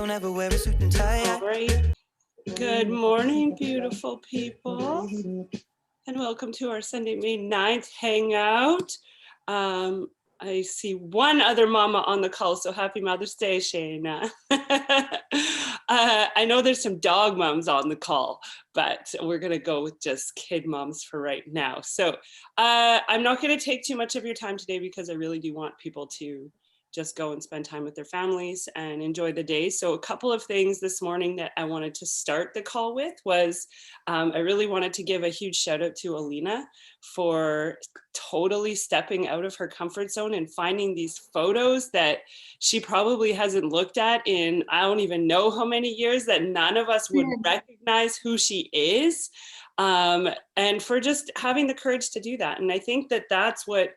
don't ever wear a suit and tie. All right. Good morning, beautiful people, and welcome to our Sunday, May 9th hangout. I see one other mama on the call, so happy Mother's Day, Shayna. I know there's some dog moms on the call, but we're gonna go with just kid moms for right now. So I'm not gonna take too much of your time today because I really do want people to just go and spend time with their families and enjoy the day. So a couple of things this morning that I wanted to start the call with was I really wanted to give a huge shout out to Alina for totally stepping out of her comfort zone and finding these photos that she probably hasn't looked at in I don't even know how many years, that none of us would recognize who she is, and for just having the courage to do that. And I think that that's what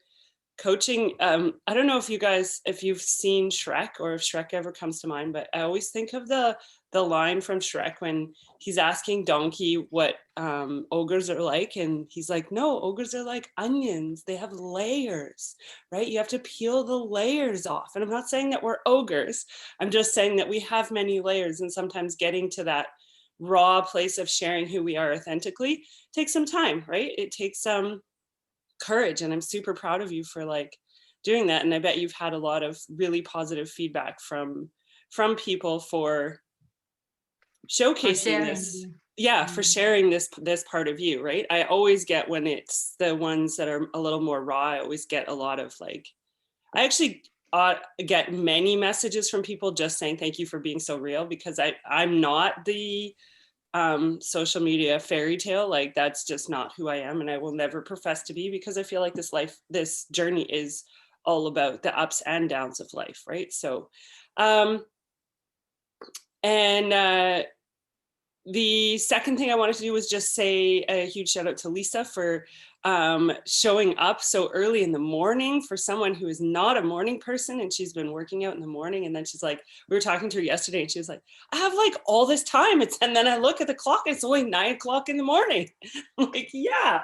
coaching, I don't know if you guys, if you've seen Shrek or if Shrek ever comes to mind, but I always think of the line from Shrek when he's asking Donkey what ogres are like, and he's like, no, ogres are like onions, they have layers, right? You have to peel the layers off. And I'm not saying that we're ogres, I'm just saying that we have many layers, and sometimes getting to that raw place of sharing who we are authentically takes some time, right? It takes some courage, and I'm super proud of you for like doing that. And I bet you've had a lot of really positive feedback from people for showcasing this. Yeah, for sharing this part of you, right? I always get, when it's the ones that are a little more raw, I always get a lot of like, I actually get many messages from people just saying thank you for being so real, because I'm not the social media fairy tale. Like, that's just not who I am, and I will never profess to be, because I feel like this journey is all about the ups and downs of life, right? So the second thing I wanted to do was just say a huge shout out to Lisa for showing up so early in the morning for someone who is not a morning person, and she's been working out in the morning. And then she's like, we were talking to her yesterday, and she was like, I have like all this time. And then I look at the clock, it's only 9 o'clock in the morning. I'm like, yeah.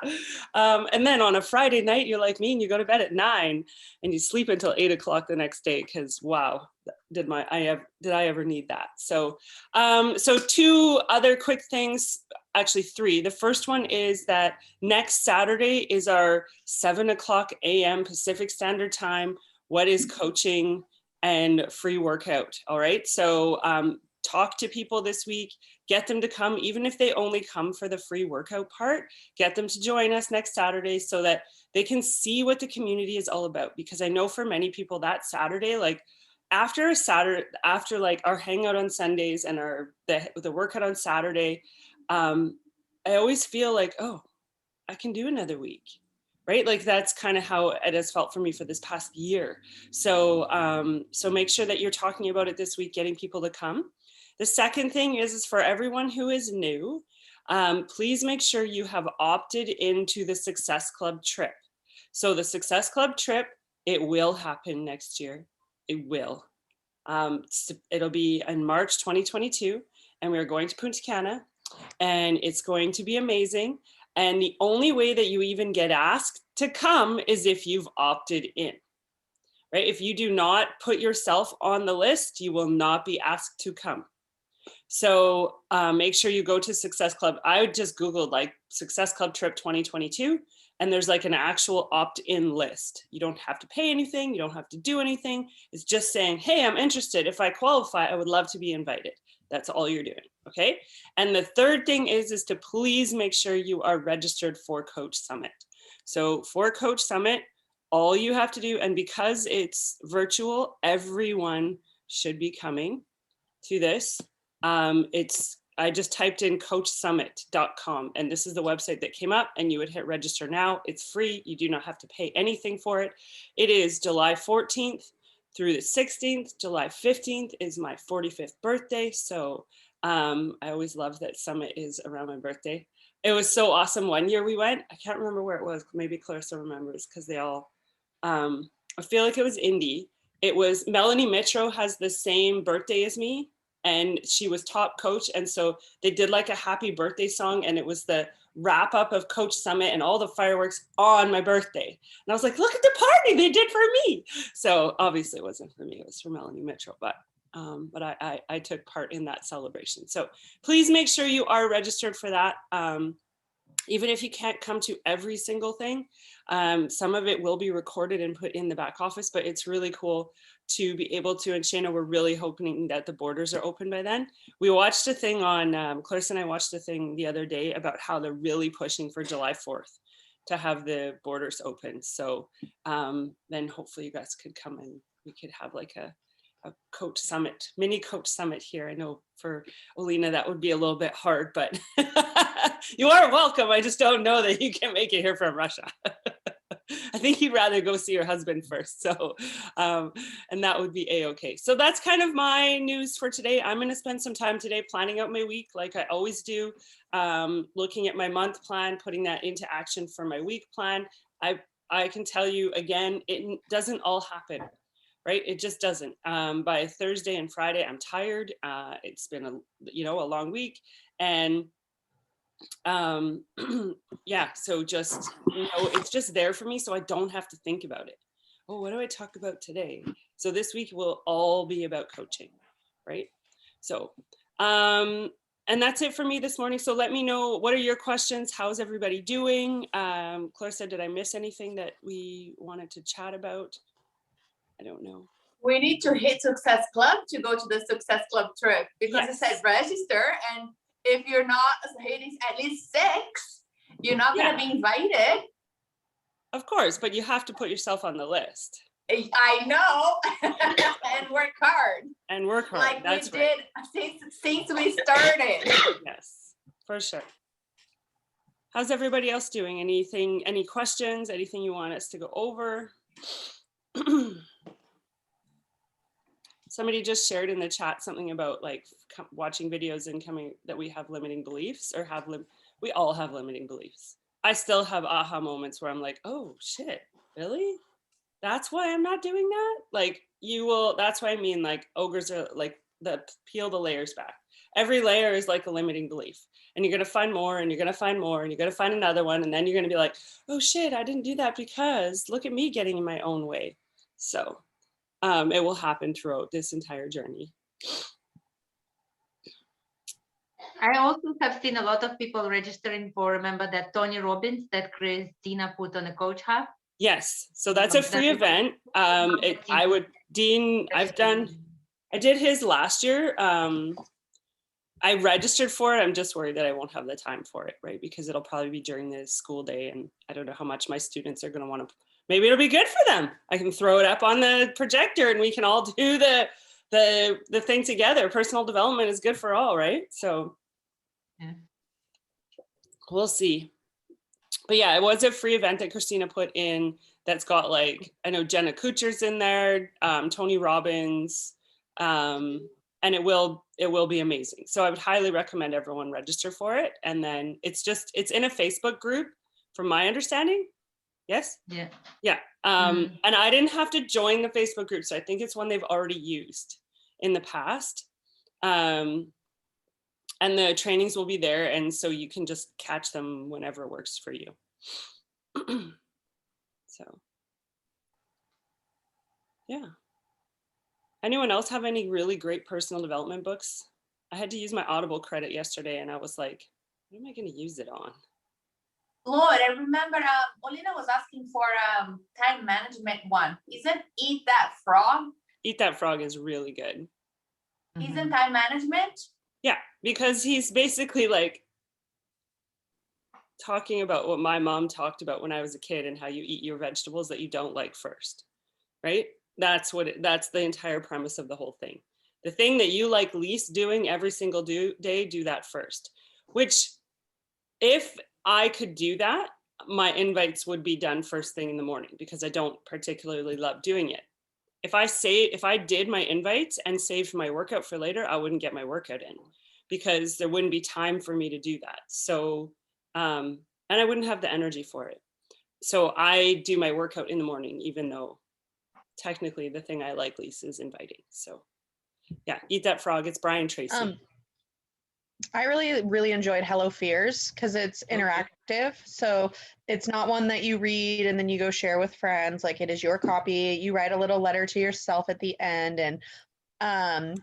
And then on a Friday night, you're like me, and you go to bed at 9 and you sleep until 8 o'clock the next day, because wow, did I ever need that? So so two other quick things, actually three. The first one is that next Saturday is our 7 o'clock a.m. Pacific Standard Time What is Coaching and free workout. All right, so talk to people this week, get them to come, even if they only come for the free workout part, get them to join us next Saturday so that they can see what the community is all about. Because I know for many people that Saturday, like after like our hangout on Sundays and the workout on Saturday, I always feel like, oh, I can do another week, right? Like that's kind of how it has felt for me for this past year. So so make sure that you're talking about it this week, getting people to come. The second thing is for everyone who is new, please make sure you have opted into the Success Club trip. So the Success Club trip, it will happen next year. It will. It'll be in March 2022, and we're going to Punta Cana, and it's going to be amazing. And the only way that you even get asked to come is if you've opted in, right? If you do not put yourself on the list, you will not be asked to come. So make sure you go to Success Club. I just Googled like Success Club trip 2022. And there's like an actual opt-in list. You don't have to pay anything. You don't have to do anything. It's just saying, hey, I'm interested. If I qualify, I would love to be invited. That's all you're doing, okay? And the third thing is to please make sure you are registered for Coach Summit. So for Coach Summit, all you have to do, and because it's virtual, everyone should be coming to this. I just typed in coachsummit.com, and this is the website that came up, and you would hit register now. It's free. You do not have to pay anything for it. It is July 14th through the 16th. July 15th is my 45th birthday. So I always love that Summit is around my birthday. It was so awesome. One year we went, I can't remember where it was. Maybe Clarissa remembers, because they all, I feel like it was Indy. It was Melanie Mitro has the same birthday as me, and she was top coach. And so they did like a happy birthday song, and it was the wrap up of Coach Summit and all the fireworks on my birthday. And I was like, look at the party they did for me. So obviously it wasn't for me, it was for Melanie Mitchell, but but I took part in that celebration. So please make sure you are registered for that. Even if you can't come to every single thing, some of it will be recorded and put in the back office, but it's really cool to be able to, and Shayna, we're really hoping that the borders are open by then. We watched a thing on, Clarissa and I watched a thing the other day about how they're really pushing for July 4th to have the borders open. So then hopefully you guys could come and we could have like a coach summit, mini coach summit here. I know for Olena that would be a little bit hard, but you are welcome. I just don't know that you can make it here from Russia. I think you'd rather go see your husband first. So, and that would be a-okay. So that's kind of my news for today. I'm going to spend some time today planning out my week like I always do, looking at my month plan, putting that into action for my week plan. I can tell you again, it doesn't all happen. Right? It just doesn't. By Thursday and Friday, I'm tired. It's been a long week, and yeah. So just it's just there for me, so I don't have to think about it. Oh, what do I talk about today? So this week will all be about coaching, right? So, and that's it for me this morning. So let me know, what are your questions? How's everybody doing? Clarissa, did I miss anything that we wanted to chat about? I don't know. We need to hit Success Club to go to the Success Club trip, because Yes. it says register, and if you're not hitting at least 6, you're not going to be invited. Of course, but you have to put yourself on the list. I know. And work hard. And work hard. Like that's we right. did since we started. Yes, for sure. How's everybody else doing? Any questions? Anything you want us to go over? Somebody just shared in the chat something about like watching videos and coming that we have limiting beliefs, or we all have limiting beliefs. I still have aha moments where I'm like, oh shit, really? That's why I'm not doing that? Like that's why I mean, like ogres are like peel the layers back. Every layer is like a limiting belief, and you're going to find more, and you're going to find more, and you're going to find another one. And then you're going to be like, oh shit, I didn't do that because look at me getting in my own way. So it will happen throughout this entire journey. I also have seen a lot of people registering for, remember that Tony Robbins that Christina put on a Coach Hub? Yes, so that's a free event. I did his last year. I registered for it. I'm just worried that I won't have the time for it, right? Because it'll probably be during the school day, and I don't know how much my students are going to want to. Maybe it'll be good for them. I can throw it up on the projector and we can all do the thing together. Personal development is good for all, right? So yeah. We'll see. But yeah, it was a free event that Christina put in that's got like, I know Jenna Kuchar's in there, Tony Robbins, and it will be amazing. So I would highly recommend everyone register for it. And then it's in a Facebook group from my understanding. Yes? Yeah. Yeah. And I didn't have to join the Facebook group. So I think it's one they've already used in the past. And the trainings will be there. And so you can just catch them whenever works for you. So, yeah. Anyone else have any really great personal development books? I had to use my Audible credit yesterday and I was like, what am I going to use it on? Lord, I remember Olena was asking for time management one. Isn't Eat That Frog? Eat That Frog is really good. Isn't time management? Yeah, because he's basically like talking about what my mom talked about when I was a kid and how you eat your vegetables that you don't like first, right? That's the entire premise of the whole thing. The thing that you like least doing every single day, do that first. Which, if I could do that, my invites would be done first thing in the morning because I don't particularly love doing it. If I did my invites and saved my workout for later, I wouldn't get my workout in because there wouldn't be time for me to do that. So, and I wouldn't have the energy for it. So I do my workout in the morning, even though technically the thing I like least is inviting. So yeah, Eat That Frog. It's Brian Tracy. I really enjoyed Hello Fears because it's interactive. So it's not one that you read and then you go share with friends. Like, it is your copy. You write a little letter to yourself at the end, and I'm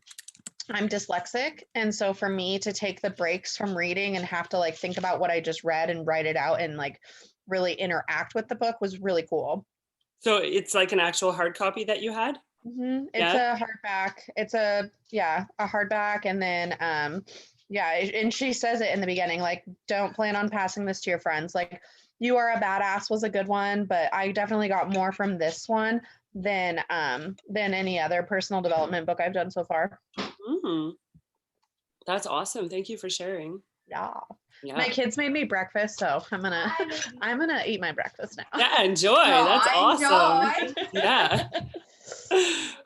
dyslexic. And so for me to take the breaks from reading and have to like think about what I just read and write it out and like really interact with the book was really cool. So it's like an actual hard copy that you had? It's a hardback. It's a hardback. And then and she says it in the beginning, like, don't plan on passing this to your friends. Like, You Are a Badass was a good one, but I definitely got more from this one than any other personal development book I've done so far. That's awesome. Thank you for sharing. Yeah. My kids made me breakfast, so I'm gonna eat my breakfast now. Yeah, enjoy. That's awesome. Yeah.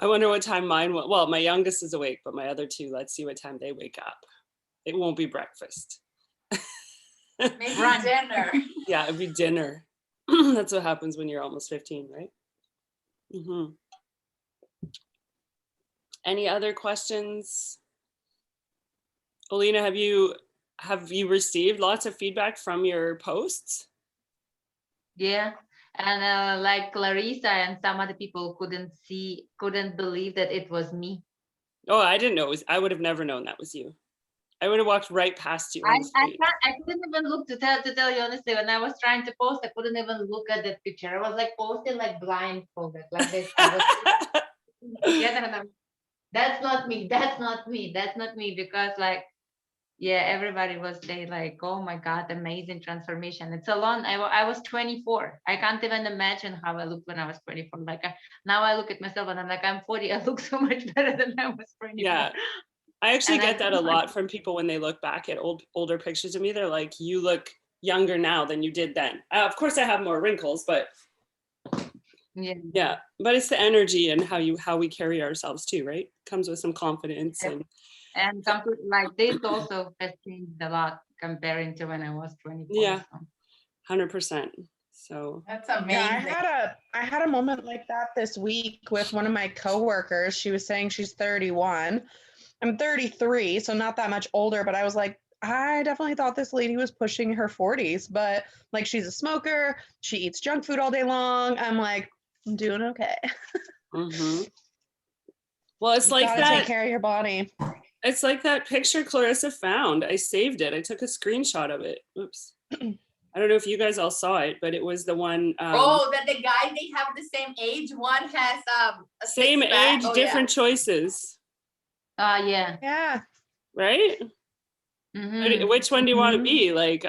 I wonder what time mine will. Well, my youngest is awake, but my other two, let's see what time they wake up. It won't be breakfast. Maybe dinner. Yeah, it'd be dinner. That's what happens when you're almost 15, right? Any other questions? Alina, have you received lots of feedback from your posts? Yeah, and like Clarissa and some other people couldn't believe that it was me. Oh, I didn't know. I would have never known that was you. I would have walked right past you. I couldn't even look, to tell you honestly, when I was trying to post, I couldn't even look at that picture. I was like posting like blindfolded, like this. That's not me. That's not me. That's not me. Because like, yeah, everybody was saying like, oh my God, amazing transformation. It's a long, I was 24. I can't even imagine how I looked when I was 24. Like now I look at myself and I'm like, I'm 40. I look so much better than I was 24. Yeah. I actually get that a lot from people when they look back at older pictures of me. They're like, you look younger now than you did then. Of course I have more wrinkles, but yeah, but it's the energy and how we carry ourselves too, right? Comes with some confidence. And something like this also has changed a lot comparing to when I was 24. Yeah, 100%. So that's amazing. Yeah, I had a moment like that this week with one of my coworkers. She was saying she's 31. I'm 33, so not that much older, but I was like, I definitely thought this lady was pushing her 40s, but like she's a smoker, she eats junk food all day long. I'm like, I'm doing okay. Well, it's like gotta that. Take care of your body. It's like that picture Clarissa found. I saved it. I took a screenshot of it. Oops. I don't know if you guys all saw it, but it was the one. That the guy, they have the same age. One has a same age, different choices. Yeah. Yeah. Right? Which one do you want to be? Like,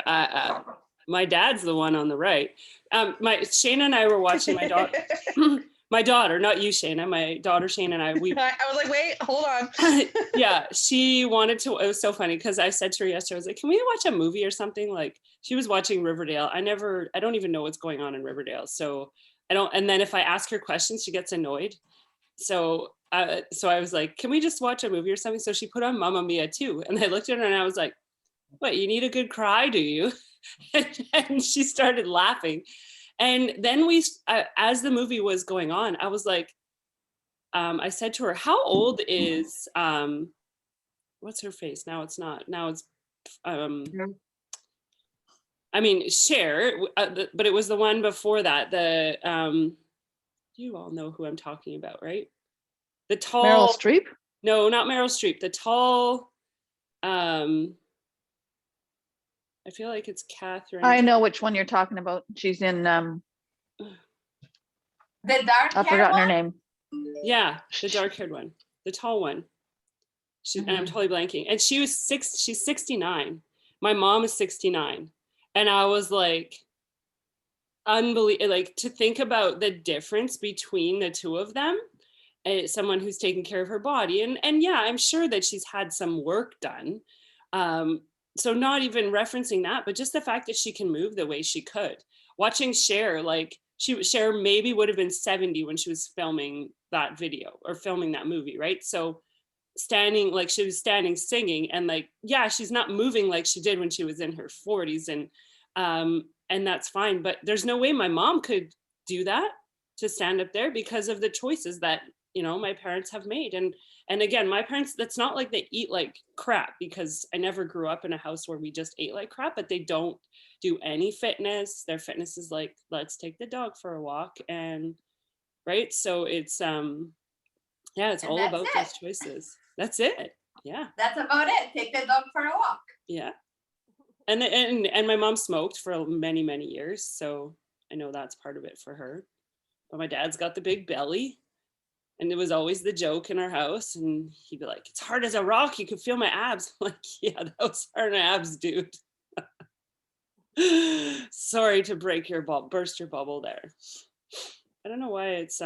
my dad's the one on the right. Shayna and I were watching my daughter. My daughter, not you, Shayna. My daughter, Shayna, and I. I was like, wait, hold on. Yeah, she wanted to. It was so funny because I said to her yesterday, I was like, "Can we watch a movie or something?" Like, she was watching Riverdale. I don't even know what's going on in Riverdale, so I don't. And then if I ask her questions, she gets annoyed. So I was like, "Can we just watch a movie or something?" So she put on Mamma Mia too, and I looked at her and I was like, "What? You need a good cry, do you?" And she started laughing. And then as the movie was going on, I was like, I said to her, how old is, what's her face? Now it's not, now it's, I mean, Cher, but it was the one before that, you all know who I'm talking about, right? The tall. Meryl Streep? No, not Meryl Streep. The tall, I feel like it's Catherine. I know which one you're talking about. She's in the dark. I've forgotten her name. Yeah, the dark-haired one, the tall one. And I'm totally blanking. And she's 69. My mom is 69. And I was like, unbelievable, like to think about the difference between the two of them. Someone who's taking care of her body. And yeah, I'm sure that she's had some work done. So not even referencing that, but just the fact that she can move the way she could. Watching Cher, like Cher maybe would have been 70 when she was filming that video or filming that movie, right? So she was standing singing, and like, yeah, she's not moving like she did when she was in her 40s, and that's fine. But there's no way my mom could do that, to stand up there, because of the choices that, my parents have made. And again, my parents, that's not like they eat like crap, because I never grew up in a house where we just ate like crap, but they don't do any fitness. Their fitness is like, let's take the dog for a walk. And right. So it's, Yeah, it's And all that's about it. those choices. That's it. Yeah. That's about it. Take the dog for a walk. Yeah. And my mom smoked for many, many years. So I know that's part of it for her. But my dad's got the big belly. And it was always the joke in our house. And he'd be like, it's hard as a rock. You could feel my abs. I'm like, yeah, those aren't abs, dude. Sorry to burst your bubble there. I don't know why it's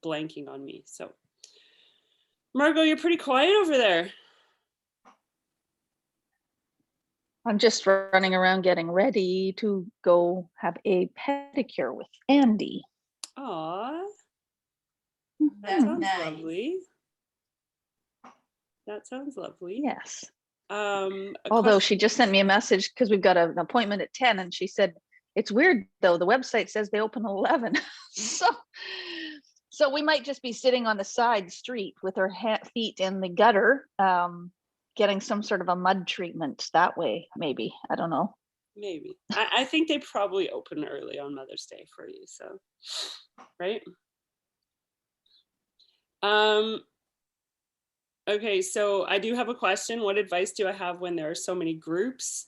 blanking on me. So Margot, you're pretty quiet over there. I'm just running around getting ready to go have a pedicure with Andy. Aw, That's sounds nice. lovely. That sounds lovely. Yes. A Although question- she just sent me a message because we've got an appointment at 10 and she said, it's weird though, the website says they open at 11. So we might just be sitting on the side street with our feet in the gutter, getting some sort of a mud treatment that way, maybe. I don't know. Maybe. I think they probably open early on Mother's Day for you, so, right? Okay, so I do have a question. What advice do I have when there are so many groups?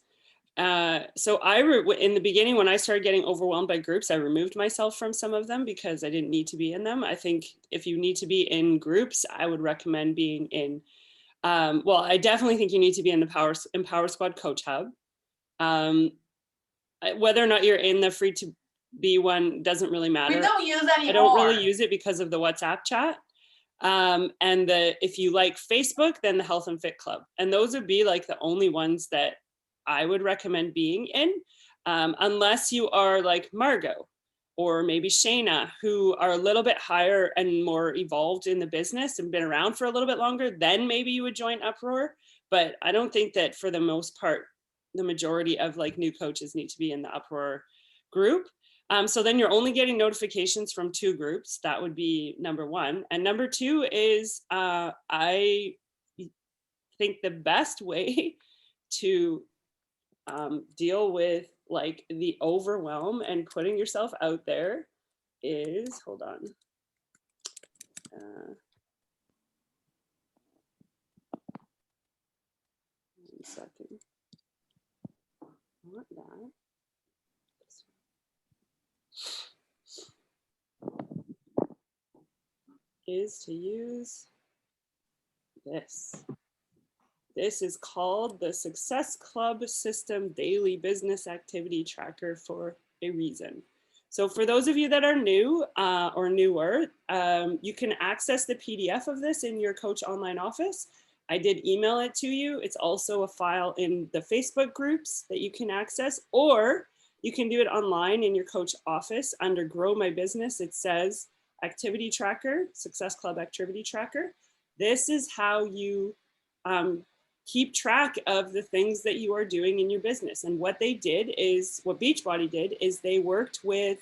So in the beginning, when I started getting overwhelmed by groups, I removed myself from some of them because I didn't need to be in them. I think if you need to be in groups, I would recommend being in, well, I definitely think you need to be in the Empower Squad Coach Hub. Whether or not you're in the free to be one doesn't really matter. We don't use anymore. I don't really use it because of the WhatsApp chat. And if you like Facebook, then the Health and Fit Club. And those would be like the only ones that I would recommend being in, unless you are like Margot or maybe Shayna, who are a little bit higher and more evolved in the business and been around for a little bit longer, then maybe you would join Uproar. But I don't think that for the most part, the majority of like new coaches need to be in the Uproar group. So then you're only getting notifications from 2 groups. That would be number 1. And number 2 is I think the best way to deal with like the overwhelm and putting yourself out there is, hold on. 1 second. Not that. Is to use this. This is called the Success Club System Daily Business Activity Tracker for a reason. So for those of you that are new or newer, you can access the PDF of this in your Coach Online office. I did email it to you. It's also a file in the Facebook groups that you can access, or you can do it online in your Coach office under Grow My Business. It says Activity Tracker, Success Club Activity Tracker. This is how you keep track of the things that you are doing in your business. And what they did is, what Beachbody did is they worked with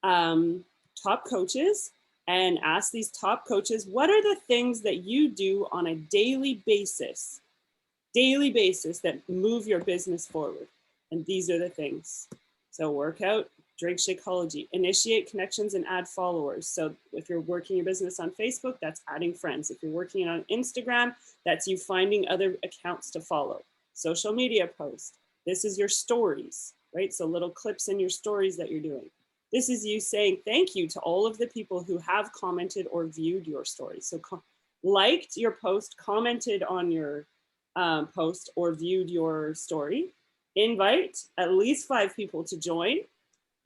top coaches and asked these top coaches, what are the things that you do on a daily basis that move your business forward? And these are the things. So workout, drink Shakeology, initiate connections and add followers. So if you're working your business on Facebook, that's adding friends. If you're working on Instagram, that's you finding other accounts to follow. Social media posts. This is your stories, right? So little clips in your stories that you're doing. This is you saying thank you to all of the people who have commented or viewed your story. So liked your post, commented on your post, or viewed your story. Invite at least 5 people to join.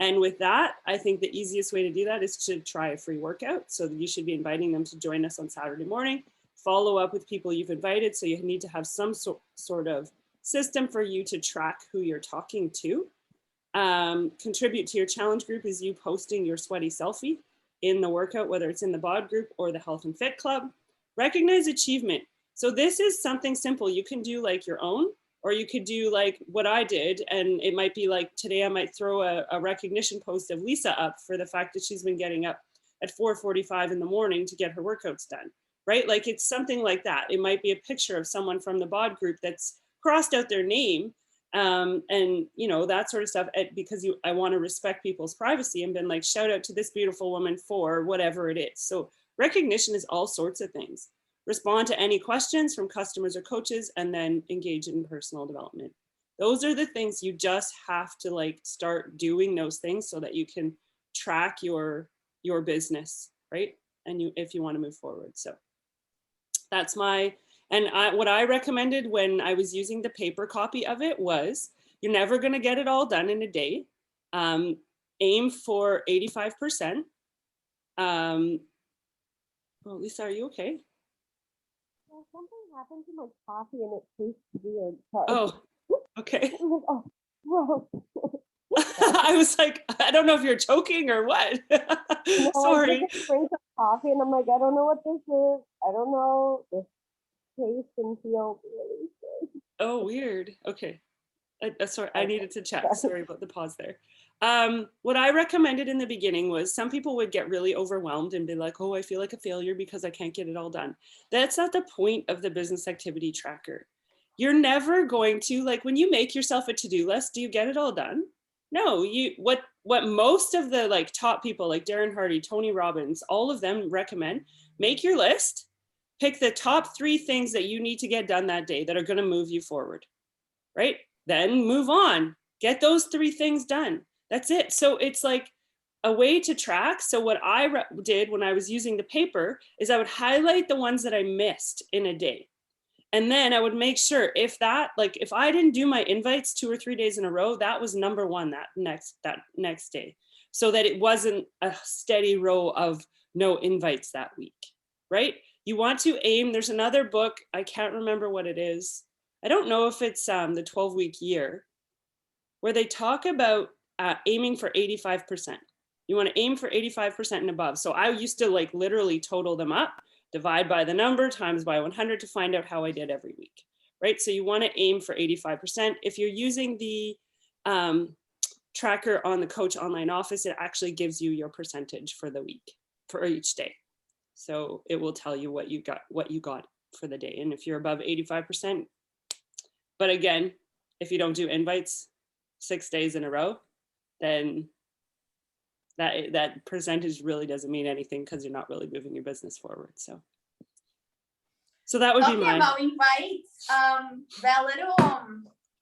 And with that, I think the easiest way to do that is to try a free workout. So you should be inviting them to join us on Saturday morning. Follow up with people you've invited. So you need to have some sort of system for you to track who you're talking to. Contribute to your challenge group is you posting your sweaty selfie in the workout, whether it's in the bod group or the Health and Fit Club. Recognize achievement. So this is something simple. You can do like your own, or you could do like what I did. And it might be like today I might throw a recognition post of Lisa up for the fact that she's been getting up at 4:45 in the morning to get her workouts done, right? Like it's something like that. It might be a picture of someone from the bod group that's crossed out their name And you know, that sort of stuff, because I want to respect people's privacy, and been like, shout out to this beautiful woman for whatever it is. So recognition is all sorts of things. Respond to any questions from customers or coaches, and then engage in personal development. Those are the things you just have to like start doing those things so that you can track your business, right? And if you want to move forward. So that's what I recommended when I was using the paper copy of it was, you're never going to get it all done in a day. Aim for 85%. Well, Lisa, are you okay? Well, something happened to my coffee and it tastes weird. Oh, okay. I was like, oh, gross. I was like, I don't know if you're choking or what. No, Sorry. I took a drink of coffee and I'm like, I don't know what this is. I don't know. This tastes and feels really good. Oh, weird. Okay. Sorry, I needed to check. Sorry about the pause there. What I recommended in the beginning was, some people would get really overwhelmed and be like, oh, I feel like a failure because I can't get it all done. That's not the point of the business activity tracker. You're never going to, like, when you make yourself a to-do list, do you get it all done? No, what most of the like top people like Darren Hardy, Tony Robbins, all of them recommend, make your list, pick the top 3 things that you need to get done that day that are going to move you forward, right? Then move on, get those 3 things done. That's it. So it's like a way to track. So what I did when I was using the paper is I would highlight the ones that I missed in a day. And then I would make sure if I didn't do my invites 2 or 3 days in a row, that was number 1 that next day, so that it wasn't a steady row of no invites that week, right? You want to aim, there's another book, I can't remember what it is. I don't know if it's the 12-week year, where they talk about aiming for 85%. You want to aim for 85% and above. So I used to like literally total them up, divide by the number, times by 100 to find out how I did every week, right? So you want to aim for 85%. If you're using the tracker on the Coach Online Office, it actually gives you your percentage for the week, for each day. So it will tell you what you got for the day. And if you're above 85%, but again, if you don't do invites 6 days in a row, then that percentage really doesn't mean anything, because you're not really moving your business forward. So that would be mine. About invites, that little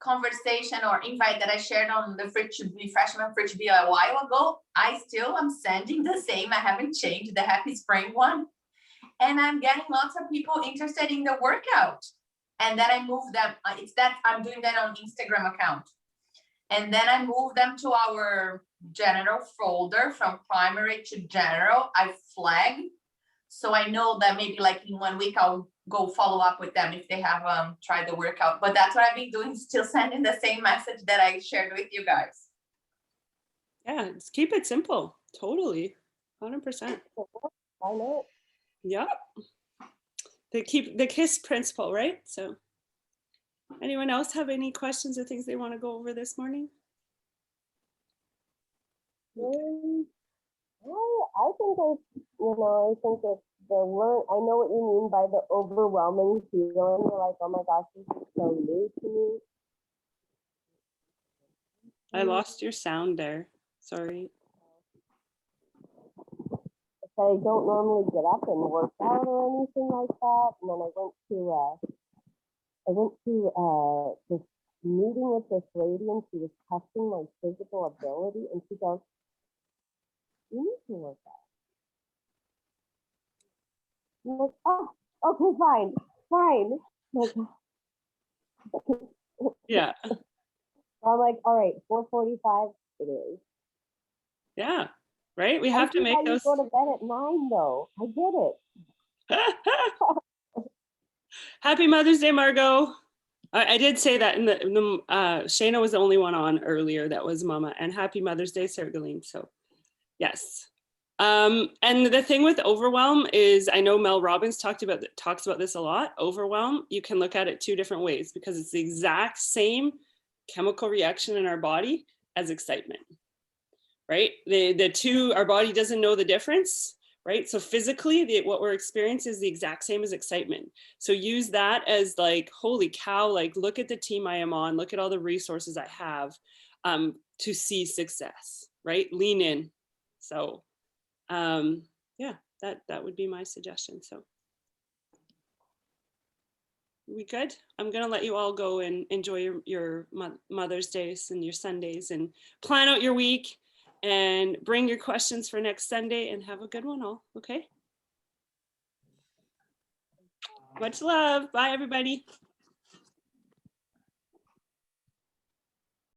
conversation or invite that I shared on the freshman free to be a while ago, I still am sending the same. I haven't changed the Happy Spring one, and I'm getting lots of people interested in the workout. And then I move them. I'm doing that on Instagram account. And then I move them to our general folder, from primary to general. I flag, so I know that maybe like in 1 week I'll go follow up with them if they have tried the workout. But that's what I've been doing, still sending the same message that I shared with you guys. Yeah, just keep it simple. Totally, 100%. Why not? Yeah. They keep the KISS principle, right? So anyone else have any questions or things they want to go over this morning? I think it's I know what you mean by the overwhelming feeling. You're like, oh my gosh, this is so new to me. I lost your sound there. Sorry. I don't normally get up and work out or anything like that. And then I went to this meeting with this lady, and she was testing my physical ability, and she goes, you need to work out. I'm like, oh, okay, fine. Like, Yeah. I'm like, all right, 4:45 it is. Yeah. Right. We have to make those. Go to bed at 9 though. I get it. Happy Mother's Day, Margot. I did say that in the Shayna was the only one on earlier that was mama, and happy Mother's Day, Sarah Galeen. So yes. And the thing with overwhelm is, I know Mel Robbins talks about this a lot. Overwhelm, you can look at it 2 different ways, because it's the exact same chemical reaction in our body as excitement, right? The two, our body doesn't know the difference, right? So physically, what we're experiencing is the exact same as excitement. So use that as like, holy cow, like look at the team I am on, look at all the resources I have to see success, right? Lean in. So yeah, that would be my suggestion. So we good? I'm gonna let you all go and enjoy your Mother's Days and your Sundays and plan out your week and bring your questions for next Sunday and have a good one all, okay? Much love. Bye, everybody.